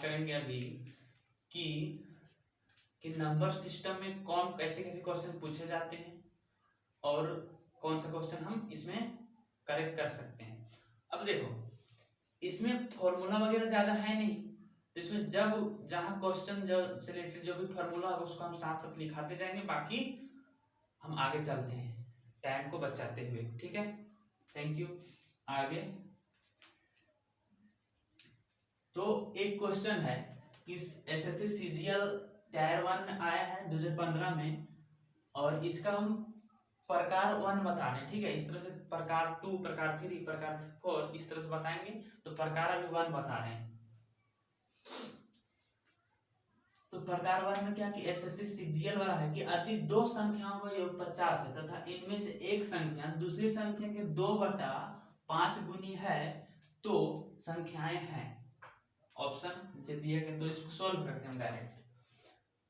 करेंगे अभी कि नंबर सिस्टम में कौन कैसे कैसे क्वेश्चन पूछे जाते हैं और कौन सा क्वेश्चन हम इसमें करेक्ट कर सकते हैं। अब देखो इसमें फॉर्मूला वगैरह ज्यादा है नहीं, तो इसमें जब जहां क्वेश्चन से रिलेटेड जो भी फॉर्मूला होगा उसको हम साथ साथ लिखाते जाएंगे, बाकी हम आगे चलते हैं टाइम को बचाते हुए। ठीक है, थैंक यू। आगे तो एक क्वेश्चन है कि एसएससी सीजीएल टायर 1 में आया है 2015 में, और इसका हम प्रकार 1 बता रहे हैं। ठीक है, इस तरह से प्रकार 2, प्रकार 3, प्रकार 4 इस तरह से बताएंगे, तो प्रकार अभी 1 बता रहे हैं। तो प्रकार 1 में क्या कि एसएससी सीजीएल वाला है कि यदि दो संख्याओं का योग 50 है तथा इनमें से एक संख्या दूसरी संख्या के 2/5 गुनी है तो संख्याएं हैं। ऑप्शन जो दिए गए तो इसको सॉल्व करते हैं हम डायरेक्ट।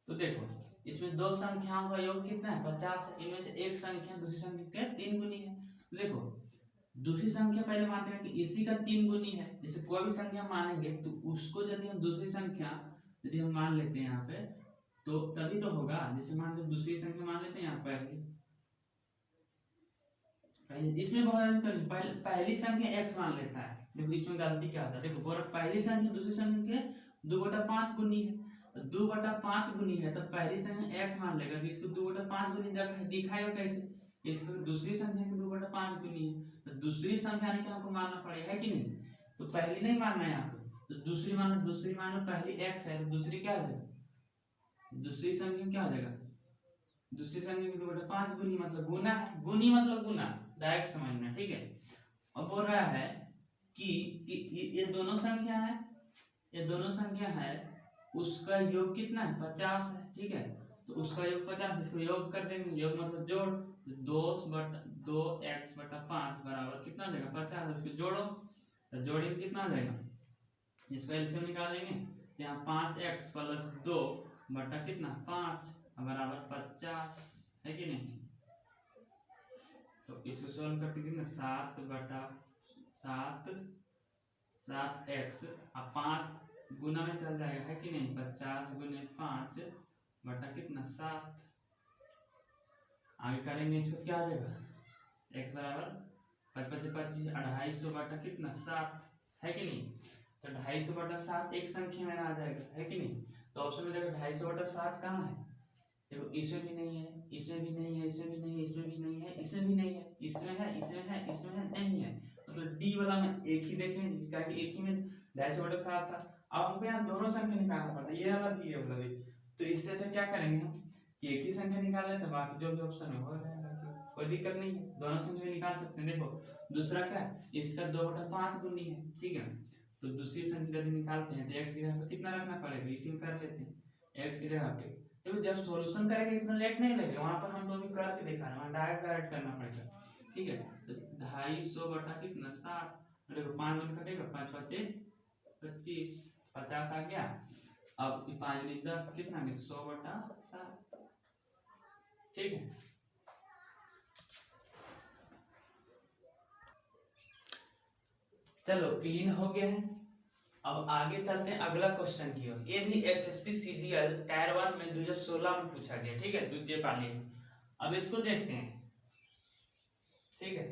तो देखो इसमें दो संख्याओं का योग कितना है 50 है, इनमें से एक संख्या दूसरी संख्या के 3 गुनी है। तो देखो दूसरी संख्या पहले मानते हैं कि इसी का 3 गुनी है। जैसे कोई भी संख्या मानेंगे तो उसको यदि हम दूसरी संख्या यदि हम मान लेते हैं यहाँ पे तो तभी तो होगा। जैसे मान लो दूसरी संख्या मान लेते हैं यहाँ इसमें बहुत पहली संख्या x मान लेता है। देखो इसमें गलती क्या होता है, देखो पहली संख्या दूसरी संख्या के 2/5 गुनी है, तो 2/5 गुनी है तो पहली संख्या x मान लेगा, तो इसको 2/5 गुनी दिखाएगा कैसे, इसको दूसरी संख्या के 2/5 गुनी है, तो दूसरी संख्या नहीं हमको मानना पड़ेगा, है कि नहीं। तो पहली नहीं मानना है यहाँ पे, तो दूसरी मानो पहली x है तो दूसरी क्या हो जाएगा, दूसरी संख्या क्या हो जाएगा, दूसरी संख्या की 2/5 गुनी मतलब गुना है, गुनी मतलब गुना, डायरेक्ट समझना। ठीक है, अब बोल रहा है कि ये दोनों संख्या है, ये दोनों संख्या है उसका योग कितना है 50 है। ठीक है, तो उसका योग 50, इसको योग कर देंगे, योग मतलब जोड़, 2x/5 बराबर कितना देगा 50, उसको जोड़ो, तो जोड़े में कितना देगा, इसका एलसीएम निकालेंगे, यहाँ 5x + 2 बटा कितना 5 बराबर 50, है कि नहीं। तो इसको सॉल्व करके कितना 7x अब 5 गुना में चल जाएगा, है कि नहीं, 50 × 5 बटा कितना 7। आगे करेंगे इसको क्या आ जाएगा, x बराबर 5×5 = 25, 250 बटा कितना 7, है कि नहीं। तो 250/7 एक संख्या में आ जाएगा, है कि नहीं। तो ऑप्शन में देखो 250/7 कहाँ है, देखो इसमें भी नहीं है, इसमें भी नहीं है, इसमें भी नहीं है, इसमें भी नहीं है, इसमें भी नहीं है, इसमें है, इसमें है, इसमें है, नहीं है, मतलब डी वाला में एक ही देखें, इसका कि एक ही में 250/7 था। अब हमको यहाँ दोनों संख्या निकालना पड़ता है, ये वाला भी, ये वाला भी। तो इससे से क्या करेंगे हम कि एक ही संख्या निकाल लेते हैं, बाकी जो भी ऑप्शन है हो जाएगा, कोई दिक्कत नहीं है, दोनों संख्या निकाल सकते हैं। देखो दूसरा क्या है, इसका 2/5 गुनी है। ठीक है, तो दूसरी संख्या यदि निकालते हैं तो x की जगह पे कितना रखना पड़ेगा, इसी में कर लेते हैं, x की जगह पे। तो जब सॉल्यूशन करेंगे इतना लेट नहीं लगेगा, वहां पर हम लोग करके दिखा रहे हैं, डायरेक्ट करना पड़ेगा। ठीक है, तो 250 बटा कितना 7, देखो 5 में कटेगा, 5×5 = 25, 50 आ गया। अब 5 × 10 कितना आ गया 100/7। ठीक है, चलो क्लीन हो गया है। अब आगे चलते हैं अगला क्वेश्चन की ओर। ये भी एसएससी सीजीएल टायर 1 में 2016 में पूछा गया। ठीक है, द्वितीय पाली में। अब इसको देखते हैं। ठीक है,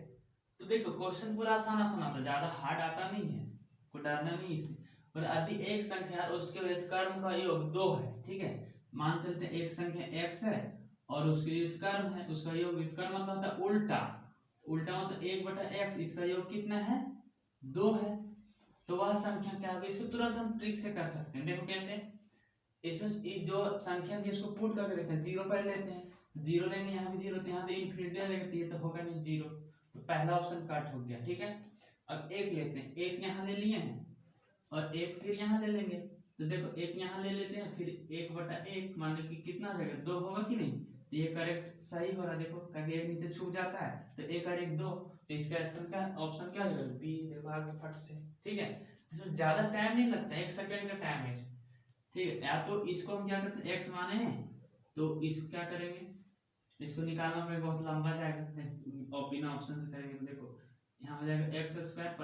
तो देखो क्वेश्चन पूरा आसान आसान आता है, ज्यादा हार्ड आता नहीं है, कोई डरना नहीं इसमें। और यदि एक संख्या और उसके व्युत्क्रम का योग 2 है, ठीक है, मान चलते हैं एक संख्या x है और उसके व्युत्क्रम है, उसका योग, व्युत्क्रम मतलब होता है उल्टा, उल्टा मतलब 1/x, इसका योग कितना है 2 है, तो वह संख्या क्या होगी। इसको तुरंत हम ट्रिक से कर सकते हैं। देखो कैसे, इसमें जो संख्या थी इसको पुट करके देखते हैं, 0 पहले लेते हैं, 0 लेंगे, यहाँ भी 0, तो यहाँ तो इन्फिनिटी रहेगा, तो होगा नहीं 0, तो पहला ऑप्शन कट हो गया। ठीक है, अब एक लेते हैं, एक यहाँ ले लिए हैं और एक फिर यहाँ ले लेंगे, तो देखो एक यहाँ ले लेते हैं, फिर 1/1 माने कि कितना आ जाएगा 2 होगा कि नहीं, तो ये करेक्ट सही हो रहा है। देखो क्योंकि एक नीचे छूट जाता है, तो 1 और 1 2, तो इसका ऑप्शन क्या हो जाएगा बी। देखो आगे फट से। ठीक है, इसमें ज्यादा टाइम नहीं लगता, 1 सेकंड का टाइम है। ठीक है, या तो इसको हम क्या करते हैं, x माने हैं तो इसको क्या करेंगे, इसको निकालना में बहुत लंबा जाएगा, और बिना ऑप्शन से करेंगे तो देखो यहाँ हो जाएगा x² +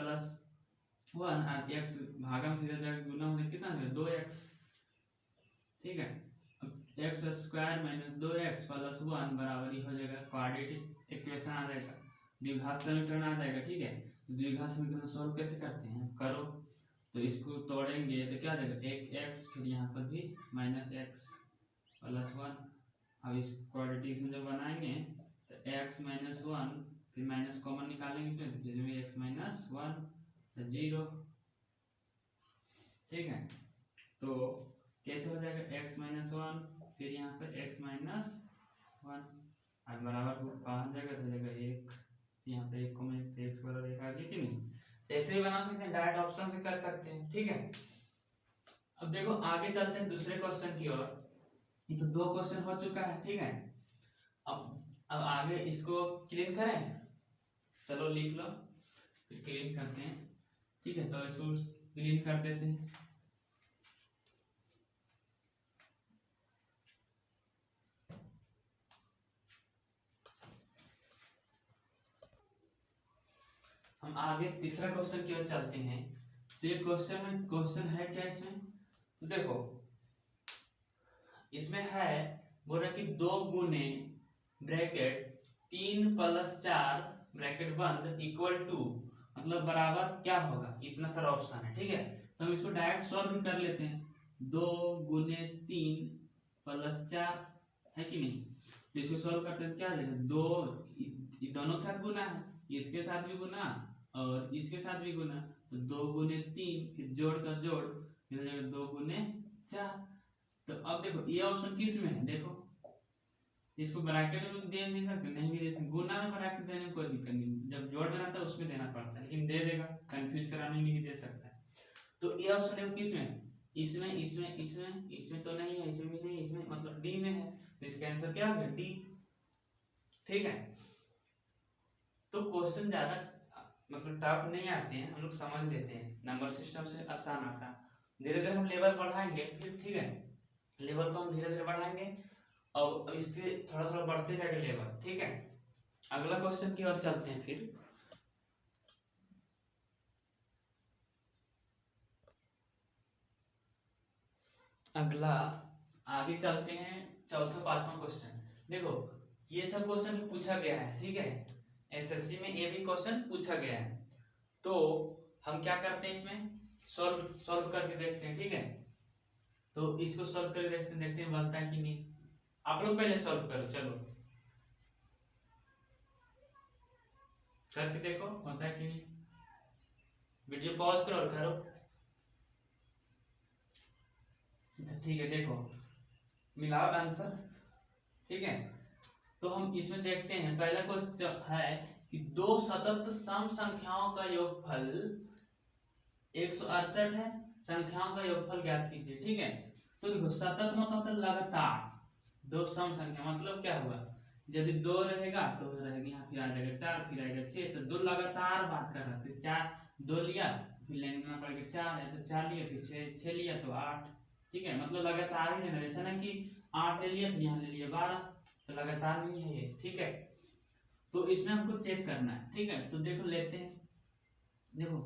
वन और एक्स भागा में थीटा जाकर गुना होने कितना हो 2x, ठीक है। अब x square minus 2x plus 1 बराबर ही हो जाएगा क्वाड्रेटिक इक्वेशन आ जाएगा, द्विघात समीकरण आ जाएगा, ठीक है। द्विघात समीकरण सॉल्व कैसे करते हैं करो, तो इसको तोड़ेंगे तो क्या आ जाएगा एक x, फिर यहाँ पर भी माइनस एक्स प्लस 1। अब इस क्वाड्रेटिक में जब बनाएंगे तो x माइनस 1, फिर माइनस कॉमन निकालेंगे इसमें तो फिर में x माइनस 1 0, ठीक है। तो कैसे हो जाएगा x माइनस 1, फिर यहाँ पर x माइनस 1 और बराबर को बाहर जाएगा तो जाएगा एक, यहाँ पे एक को मैं x बराबर एक आ गया कि नहीं। ऐसे ही बना सकते हैं, डायरेक्ट ऑप्शन से कर सकते हैं, ठीक है। अब देखो आगे चलते हैं दूसरे क्वेश्चन की ओर। ये तो 2 क्वेश्चन हो चुका है, ठीक है। अब आगे इसको क्लीन करें, चलो लिख लो फिर क्लीन करते हैं, ठीक है। तो इसको क्लीन कर देते हैं। हम आगे तीसरा क्वेश्चन की ओर चलते हैं। तो ये क्वेश्चन है क्या इसमें, तो देखो इसमें है बोल रहा कि 2 गुने ब्रैकेट 3 प्लस 4 ब्रैकेट बंद इक्वल टू, मतलब बराबर क्या होगा, इतना सारा ऑप्शन है, ठीक है। तो हम इसको डायरेक्ट सॉल्व भी कर लेते हैं। 2 गुने 3 प्लस 4 है कि नहीं, तो इसको सॉल्व करते हैं क्या आ जाएगा 2, दोनों के साथ गुना है, इसके साथ भी गुना और इसके साथ भी गुना, तो 2 गुने 3 फिर जोड़ का जोड़, फिर हो जाएगा 2 गुने 4। तो अब देखो ये ऑप्शन किस में है, देखो इसको ब्रैकेट में दे नहीं सकते, नहीं भी दे सकते, गुना में ब्रैकेट देने में कोई दिक्कत नहीं, जब जोड़ में रहता है उसमें देना पड़ता है, लेकिन दे देगा, कंफ्यूज कराने में भी दे सकता है। तो ये ऑप्शन देखो किस में, इसमें इसमें इसमें इसमें तो नहीं है, इसमें भी नहीं, इसमें मतलब डी में है, तो इसका आंसर क्या होगा डी, ठीक है। तो क्वेश्चन ज्यादा मतलब टफ नहीं आते हैं, हम लोग समझ लेते हैं, नंबर सिस्टम से आसान आता है। धीरे धीरे हम लेवल बढ़ाएंगे फिर, ठीक है, लेवल को हम धीरे धीरे बढ़ाएंगे, अब इससे थोड़ा थोड़ा बढ़ते जाएगा लेवल, ठीक है। अगला क्वेश्चन की ओर चलते हैं फिर। अगला आगे चलते हैं, चौथा 5वां क्वेश्चन। देखो ये सब क्वेश्चन पूछा गया है, ठीक है, एसएससी में ये भी क्वेश्चन पूछा गया है। तो हम क्या करते हैं इसमें सॉल्व करके देखते हैं, ठीक है। तो इसको सॉल्व करके देखते हैं बनता है कि नहीं। आप लोग पहले सॉल्व करो, चलो करके देखो होता है कि नहीं, वीडियो पॉज करो और करो। ठीक है, देखो मिलाओ आंसर, ठीक है। तो हम इसमें देखते हैं, पहला क्वेश्चन है कि 2 सतत सम संख्याओं का योगफल 168 है, संख्याओं का योगफल ज्ञात कीजिए, ठीक है। तो देखो सतत मतलब लगातार, 2 सम संख्या मतलब क्या हुआ, यदि 2 रहेगा तो रहेगा यहाँ, फिर आ जाएगा 4, फिर आएगा 6, तो 2 लगातार बात कर रहा है, 4 2 लिया फिर लेना पड़ेगा 4 है, तो 4 लिया फिर 6 लिया तो 8, ठीक है, मतलब लगातार ही लेना, जैसा ना कि 8 ले लिया फिर यहाँ ले लिया 12, तो लगातार नहीं है ये, ठीक है। तो इसमें हमको चेक करना है, ठीक है। तो देखो लेते हैं, देखो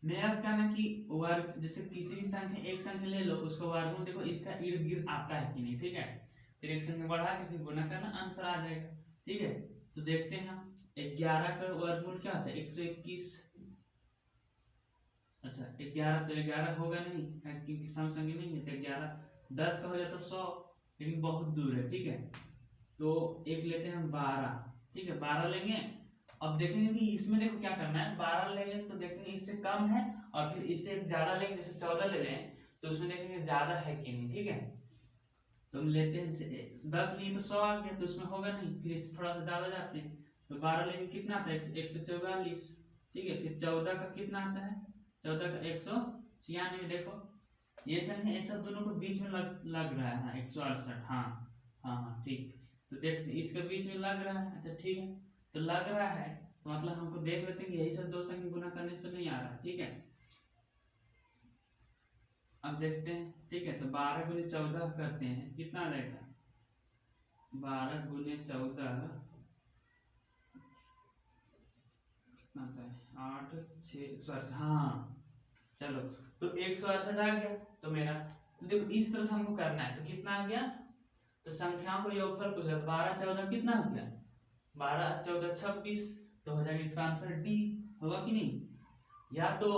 मेरा कहना कि वर्ग, जैसे किसी भी संख्या एक संख्या ले लो उसका वर्गमूल देखो इसका इर्द गिर्द आता है कि नहीं, ठीक है। फिर एक संख्या बढ़ा के फिर गुना करना, आंसर आ जाएगा, ठीक है। तो देखते हैं हम 11 का वर्गमूल क्या होता है 121, अच्छा 11 तो 11 होगा नहीं क्योंकि सम संख्या नहीं है, तो 11 10 का हो जाता 100, लेकिन बहुत दूर है, ठीक है। तो एक लेते हैं हम 12, ठीक है, 12 लेंगे। अब देखेंगे कि इसमें देखो क्या करना है, 12 लेंगे तो देखेंगे इससे कम है, और फिर इससे ज्यादा लेंगे, जैसे 14 ले लें तो उसमें देखेंगे ज्यादा है कि नहीं, ठीक है। तो हम लेते हैं 10 लिए तो 100 आ गया, तो उसमें होगा नहीं, फिर इससे थोड़ा सा ज्यादा जाते हैं, तो 12 लेंगे कितना आता है 144, ठीक है। फिर 14 का कितना आता है, 14 का 196, देखो ये संख्या ये सब दोनों को बीच में लग रहा है 168, हाँ हाँ हाँ ठीक, तो देखते इसके बीच में लग रहा है, अच्छा ठीक है, तो लग रहा है तो मतलब हमको देख लेते हैं कि यही सब 2 संख्या गुना करने से नहीं आ रहा, ठीक है। अब देखते हैं, ठीक है, तो 12 गुने 14 करते हैं, कितना आ जाएगा 12 गुने 14 कितना आता है 8 6 हाँ चलो तो 168 आ गया तो मेरा, तो देखो इस तरह से हमको करना है। तो कितना आ गया, तो संख्याओं को योगफल पूछा, 12 14 कितना हो गया, 12 14 26, तो हो जाएगा इसका आंसर डी। होगा कि नहीं? या तो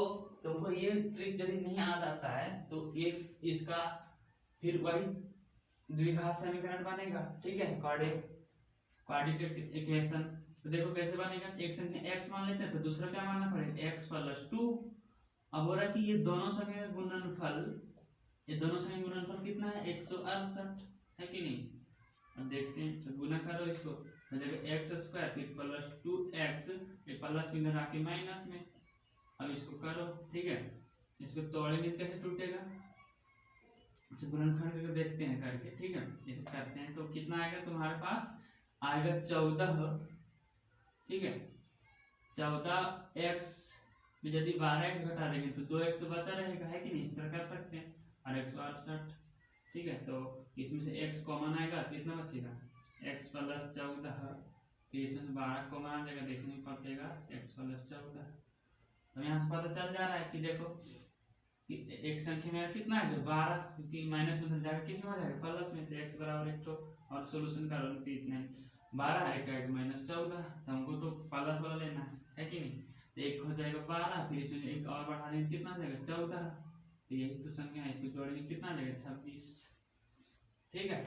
तुमको ये ट्रिक यदि नहीं आ जाता है तो एक इसका फिर वही द्विघात समीकरण बनेगा, ठीक है, क्वाड्रेटिक इक्वेशन। तो देखो कैसे बनेगा, एक संख्या x मान लेते हैं तो दूसरा क्या मानना पड़ेगा, x + 2। अब हो रहा है कि ये दोनों संख्या का गुणनफल, ये दोनों संख्या का गुणनफल कितना है, 168 है कि नहीं? अब देखते हैं, तो गुना करो इसको, हो जाएगा x² फिर +2x, ये प्लस में इधर आके माइनस में। अब इसको करो, ठीक है, इसको तोड़ेंगे कैसे टूटेगा, इसे गुणनखंड करके देखते हैं करके, ठीक है, इसे करते हैं तो कितना आएगा तुम्हारे पास, आएगा 14, ठीक है, 14x में यदि 12x घटा देंगे तो 2x तो बचा रहेगा, है कि नहीं? इस तरह कर सकते हैं। और 168, ठीक है, तो इसमें से x कॉमन आएगा, कितना बचेगा, x + 14, फिर इसमें से 12 कॉमन आ जाएगा, देखने में बचेगा x + 14। तो यहाँ से पता चल जा रहा है कि देखो कि एक संख्या में कितना है, 12, क्योंकि माइनस में जाएगा किस में आ जाएगा, प्लस में, तो x बराबर 1 तो, और सोल्यूशन करो तो इतना है, 12 1 -14, तो हमको तो प्लस वाला लेना है कि नहीं? तो एक हो जाएगा 12, फिर इसमें एक और बढ़ा देंगे, कितना आ जाएगा 14, तो यही तो संख्या है, इसको जोड़ेंगे कितना आ जाएगा 26, ठीक है।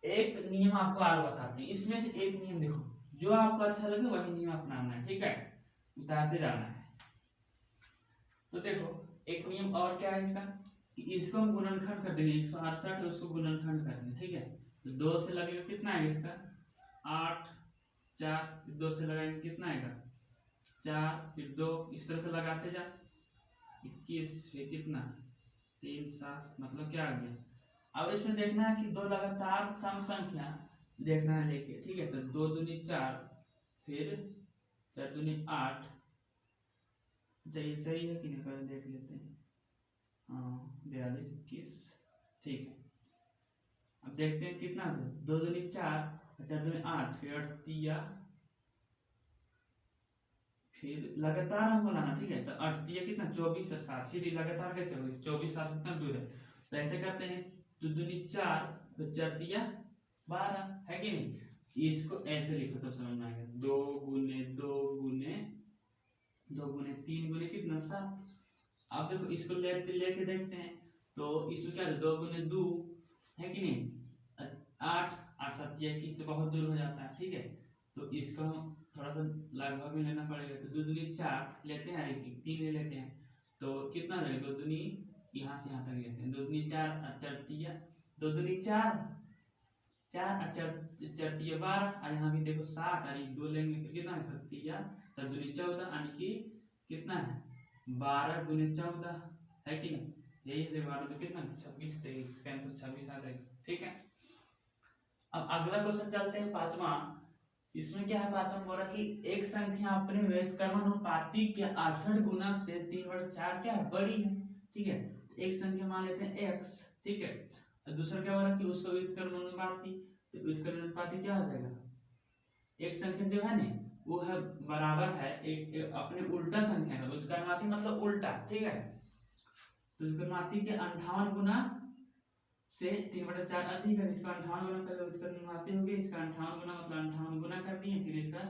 एक नियम आपको और बताते हैं, इसमें से एक नियम देखो, जो आपको अच्छा लगे वही नियम अपनाना है, ठीक है, उतारते जाना है। तो देखो एक नियम और क्या है इसका, कि इसको हम गुणनखंड कर देंगे, 168 उसको गुणनखंड कर देंगे, ठीक है, तो 2 से लगेगा कितना आएगा इसका, 8 4, 2 से लगाएंगे कितना आएगा 4, फिर 2, इस तरह से लगाते जा, 21, फिर कितना 3 7, मतलब क्या आ गया। अब इसमें देखना है कि 2 लगातार सम संख्या देखना है लेके, ठीक है, तो 2 दूनी 4, फिर 4 दूनी 8, अच्छा ये सही है कि नहीं, पहले देख लेते हैं, हाँ 42 21, ठीक है। अब देखते हैं कितना हो गया, 2 दूनी 4, 4 दूनी 8, फिर 8 फिर लगातार हमको लाना, ठीक है, तो 8 कितना 24 और 7, फिर लगातार कैसे होगी, 24 7 कितना दूर है, तो ऐसे करते हैं, 2 दूनी 4, तो 4 12, है कि नहीं? इसको ऐसे लिखो तो समझ में आएगा, 2 गुने 2 गुने 2 गुने 3 गुने कितना 7। अब देखो इसको लेके देखते हैं, तो इसमें क्या है, 2 गुने 2, है कि नहीं, 8 8 7 21, तो बहुत दूर हो जाता है, ठीक है, तो इसको हम थोड़ा सा लगभग में लेना पड़ेगा, तो 2 दूनी 4 लेते हैं, 3 ले लेते हैं, तो कितना हो जाएगा, 2 दूनी यहाँ से यहाँ तक लेते हैं, 2 दूनी 4 और 4 2 दूनी 4 4 और 4 12, और यहाँ भी देखो 7 और 2 लेंगे तो कितना है 7 7 दूनी 14, यानी कि कितना है 12 गुने 14, है कि नहीं? यही है 12 तो कितना 26, तो इसका आंसर 26 आ जाएगा, ठीक है। अब अगला क्वेश्चन चलते हैं, पांचवा। इसमें क्या है, पांचवा बोला कि एक संख्या अपने व्युत्क्रमानुपाती के 68 गुना से 3/4 क्या है, बड़ी है, ठीक है, एक संख्या मान लेते हैं x, ठीक है, और दूसरा क्या बोला कि उसका व्युत्क्रमानुपाती, तो व्युत्क्रमानुपाती क्या हो जाएगा, एक संख्या जो है ना वो है बराबर है एक अपने उल्टा संख्या का, व्युत्क्रमानुपाती मतलब उल्टा, ठीक है, तो व्युत्क्रमानुपाती के 58 गुना से 3/4 अधिक है, इसका 58 गुना पहले व्युत्क्रमानुपाती हो गया, इसका 58 गुना मतलब 58 गुना कर दिए, फिर इसका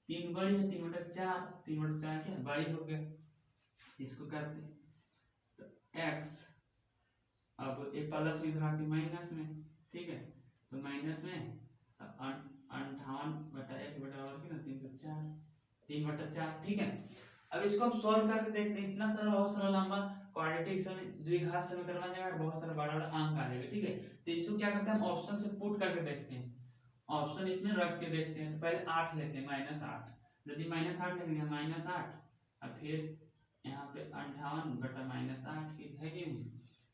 3 बड़ी है 3/4, 3/4 क्या बड़ी हो गया, इसको करते हैं, तो x, अब एक प्लस में इधर आके माइनस में, ठीक है, तो माइनस में 58/1 3/4, ठीक है। अब इसको हम सॉल्व करके देखते हैं, इतना सारा बहुत सारा लंबा क्वाड्रेटिक द्विघात समीकरण बन जाएगा, बहुत सारा बड़ा बड़ा अंक आ जाएगा, ठीक है, तो इसको क्या करते हैं हम ऑप्शन से पुट करके देखते हैं, ऑप्शन इसमें रख के देखते हैं, तो पहले 8 लेते हैं, -8, यदि -8 लेंगे -8, और फिर यहाँ पे 58/-8 है कि नहीं,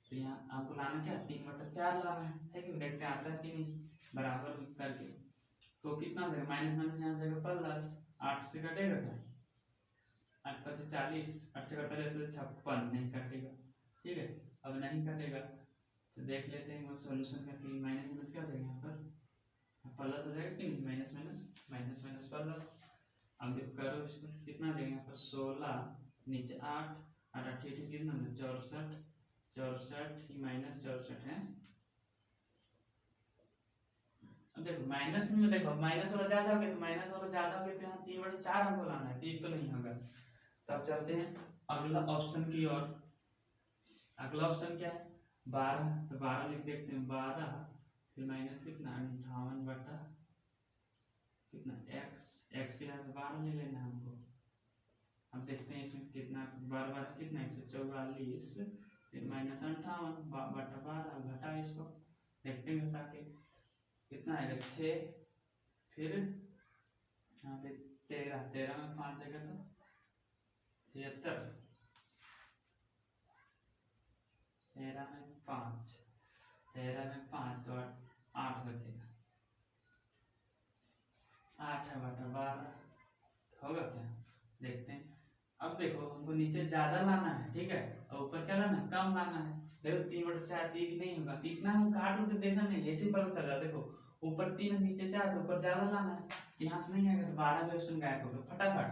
तो यहाँ आपको लाना क्या 3/4 लाना है कि नहीं, देखते हैं आता है कि नहीं, बराबर करके, तो कितना हो जाएगा माइनस माइनस यहाँ जाएगा प्लस, 8 से कटेगा क्या, 8 × 40, 8 से कटेगा 56, नहीं कटेगा, ठीक है, अब नहीं कटेगा तो देख लेते हैं सॉल्यूशन करके, माइनस माइनस क्या हो जाएगा यहाँ पर प्लस हो जाएगा कि नहीं, minus minus minus minus plus. अब देखो करो इसको, कितना देंगे यहाँ पर 16, नीचे 8 और 8 कितना 64, 64 ही माइनस 64 है। अब देखो माइनस में देखो माइनस वाला ज्यादा हो गया तो माइनस वाला ज्यादा हो गया तो यहाँ 3/4 हमको लाना है, तो ये तो नहीं होगा। तब चलते हैं अगला ऑप्शन की ओर। अगला ऑप्शन क्या है 12, तो 12 लिख देखते हैं 12 फिर माइनस कितना 58 बटा कितना x, x के यहाँ 12 ले लेना हमको। अब देखते हैं इसमें कितना 12 12 कितना 144 फिर माइनस 58 बटा 12 घटा इसको देखते हैं घटा के कितना आएगा 6 फिर यहाँ पे 13, 13 में 5 देगा तो 76, 13 में 5, 13 में 5 तो 8 बचेगा, 8 बटा 12 होगा क्या देखते हैं। अब देखो हमको नीचे ज्यादा लाना है, ठीक है, और ऊपर क्या लाना है कम लाना है। देखो 3/4 ये भी नहीं होगा, इतना हम काट उठ देखना नहीं, ऐसे ही पता चला। देखो ऊपर 3 नीचे 4 तो ऊपर ज्यादा लाना है, यहाँ से नहीं आएगा तो 12 जो ऑप्शन गायब होगा फटाफट।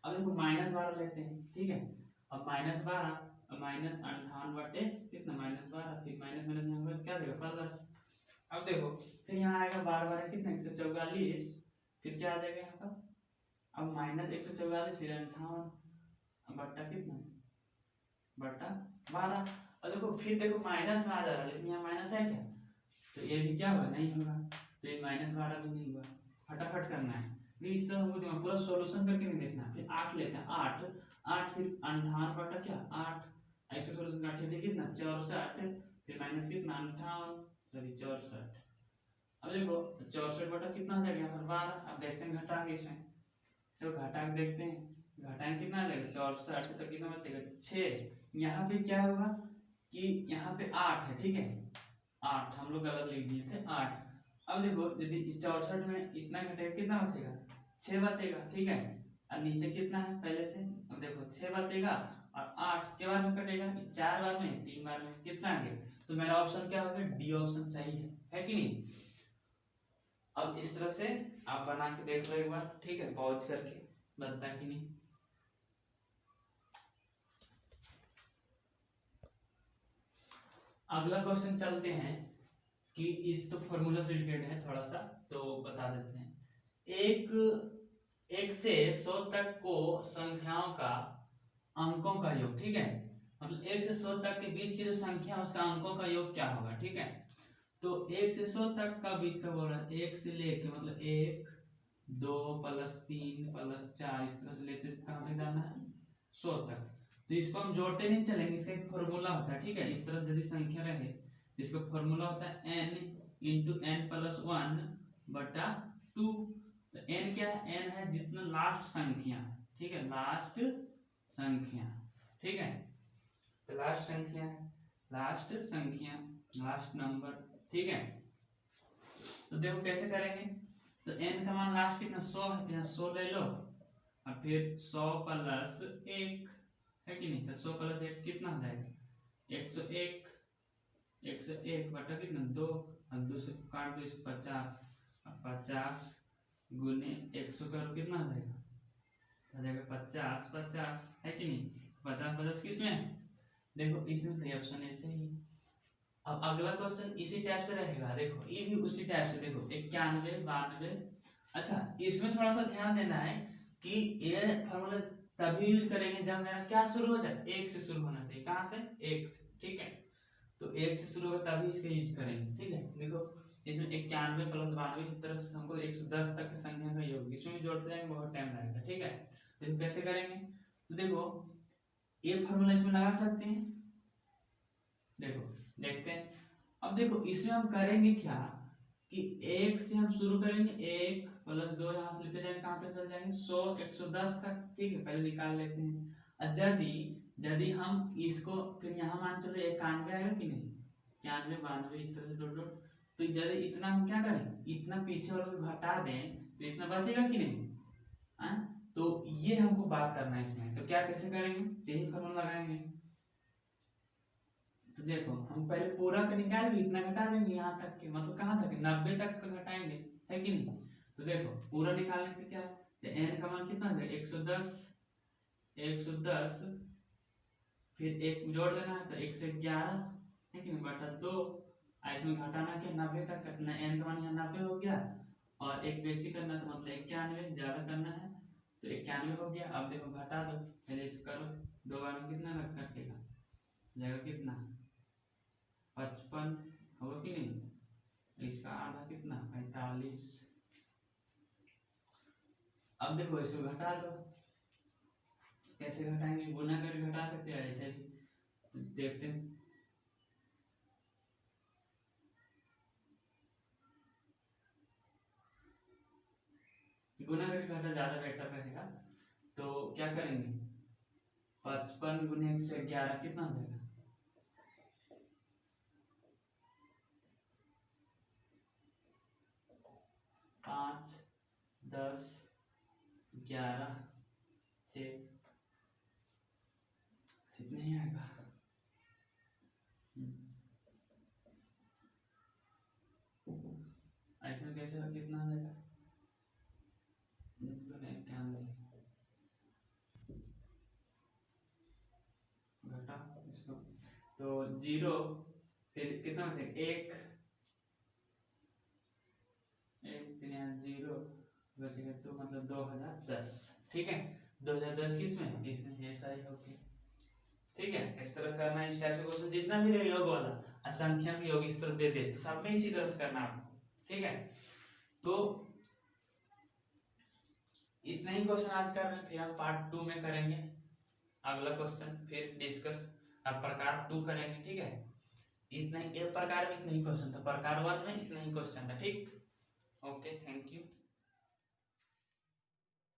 अब देखो -12 लेते हैं, ठीक है, अब -12 माइनस 58 बटे कितना -12 फिर माइनस माइनस यहाँ होगा क्या देगा प्लस। अब देखो फिर यहाँ आएगा 12 12 कितना 144 फिर क्या आ जाएगा यहाँ पर, अब -144 फिर 58 बट्टा कितना बट्टा 12। और देखो फिर देखो माइनस में आ जा रहा है लेकिन यहाँ माइनस है क्या, तो ये भी क्या होगा नहीं होगा, तो ये -12 भी नहीं हुआ। फटाफट करना है, नहीं इस तरह हमको पूरा सॉल्यूशन करके नहीं देखना। फिर 8 लेते हैं, 8 8 फिर 58 बटा क्या 8 ऐसे सॉल्यूशन का 8 कितना 64 फिर माइनस कितना 58 सॉरी 64। अब देखो 64 बटा कितना आ जाएगा यहाँ पर 12। अब देखते हैं घटा के इसमें, तो घटा के देखते हैं घटाएं कितना आ जाएगा 64 तो कितना बचेगा 6। यहाँ पे क्या होगा कि यहाँ पे 8 है, ठीक है 8 हम लोग गलत लिख दिए थे 8। अब देखो यदि 64 में इतना घटेगा कितना बचेगा 6 बचेगा, ठीक है, और नीचे कितना है पहले से, अब देखो 6 बचेगा और 8 के बाद में कटेगा 4 बार में 3 बार में कितना आ गया, तो मेरा ऑप्शन क्या होगा डी ऑप्शन सही है कि नहीं। अब इस तरह से आप बना के देख लो एक बार, ठीक है, पॉज करके बनता है कि नहीं। अगला क्वेश्चन चलते हैं कि इस तो फॉर्मूला से रिलेटेड है थोड़ा सा, तो बता देते हैं। एक से 100 तक को संख्याओं का अंकों का योग, ठीक है, मतलब 1 से 100 तक के बीच की जो संख्या है उसका अंकों का योग क्या होगा, ठीक है। तो 1 से 100 तक का बीच का बोल रहा है, 1 से लेके मतलब 1 2 + 3 + 4 इस तरह से लेते कहां तक जाना है 100 तक। तो इसको हम जोड़ते नहीं चलेंगे, इसका एक फॉर्मूला होता है, ठीक है, इस तरह से यदि संख्या रहे इसका फॉर्मूला होता है n × n + 1 बटा 2। तो n क्या है, n है जितना लास्ट संख्या, ठीक है, लास्ट संख्या, ठीक है, तो लास्ट संख्या है लास्ट संख्या लास्ट नंबर, ठीक है। तो देखो कैसे करेंगे, तो n का मान लास्ट कितना 100 है, तो यहाँ 100 ले लो और फिर 100 + 1 है कि नहीं, तो 100 + 1 कितना हो जाएगा 101, 101 बटा कितना 2 और 2 से काट दो इसको 50 और 50 गुने 100 करो कितना आ जाएगा 50 50 है कि नहीं, 50 50 किसमें देखो इसमें तो ऑप्शन ऐसे ही। अब अगला क्वेश्चन इसी टाइप से रहेगा, देखो ये भी उसी टाइप से, देखो 91 92। अच्छा इसमें थोड़ा सा ध्यान देना है कि ये फॉर्मूला तभी यूज करेंगे जब मेरा क्या शुरू हो जाए 1 से शुरू होना चाहिए, कहां से 1 से, ठीक है, तो 1 से शुरू होगा तभी इसका यूज करेंगे, ठीक है। देखो इसमें 91 + 92 इस तरह से हमको 110 तक की संख्या का योग, इसमें भी जोड़ते जाएंगे बहुत टाइम लगेगा, ठीक है। देखो कैसे करेंगे, तो देखो ये फॉर्मूला इसमें लगा सकते हैं, देखो देखते हैं। अब देखो इसमें हम करेंगे क्या कि 1 से हम शुरू करेंगे, 1 + 2 यहाँ से लेते जाएंगे कहां तक चल जाएंगे 100 110 तक, ठीक है, पहले निकाल लेते हैं। और यदि हम इसको फिर यहाँ मान चलो 91 आएगा कि नहीं 91 92 इस तरह से जोड़ दो, तो यदि इतना हम क्या करें इतना पीछे वाले को घटा दें तो इतना बचेगा कि नहीं, तो ये हमको बात करना है इसमें। तो क्या कैसे करेंगे, यही फॉर्मूला लगाएंगे। तो देखो हम पहले पूरा का निकाल इतना घटा देंगे यहाँ तक के, मतलब कहाँ तक 90 तक का घटाएंगे, है कि नहीं। तो देखो पूरा निकालने से क्या है, n का मान कितना है 110 फिर एक जोड़ देना है तो 1 से 11, ठीक है, बटा 2। इसमें घटाना क्या, 90 तक कटना, n का मान यहाँ 90 हो गया, और एक बेसी करना तो मतलब 91, ज्यादा करना है तो 91 हो गया। अब देखो घटा दो, पहले इसको करो, 2 बार में कितना लग कटेगा, जाएगा कितना 55, होगा कि नहीं, इसका आधा कितना 45। अब देखो इसको घटा दो, कैसे घटाएंगे, गुना करके घटा सकते हैं, ऐसे भी तो देखते हैं। गुना करके घटा ज्यादा बेटर रहेगा, तो क्या करेंगे, 55 गुने 1 से 11 कितना हो जाएगा, 5, 10, 11, 6, इतने ही आएगा। ऐसे में कैसे कितना आ जाएगा, 91 घटा इसको, तो 0, फिर कितना बचेगा, 1, फिर यहाँ 0 बचेगा, तो मतलब 2010, ठीक है, 2010 किसमें, इसमें ऐसा ही हो गया, ठीक है। इस तरह करना है, इस टाइप से क्वेश्चन जितना भी रहे योग वाला, असंख्यक योग इस तरह दे दे, सब में इसी तरह से करना आपको, ठीक है। तो इतना ही क्वेश्चन आज कर रहे हैं, फिर हम पार्ट 2 में करेंगे अगला क्वेश्चन, फिर डिस्कस अब प्रकार 2 करेंगे, ठीक है। इतना ही, एक प्रकार में इतना ही क्वेश्चन था, प्रकार 1 में इतना ही क्वेश्चन था, ठीक। Okay, thank you.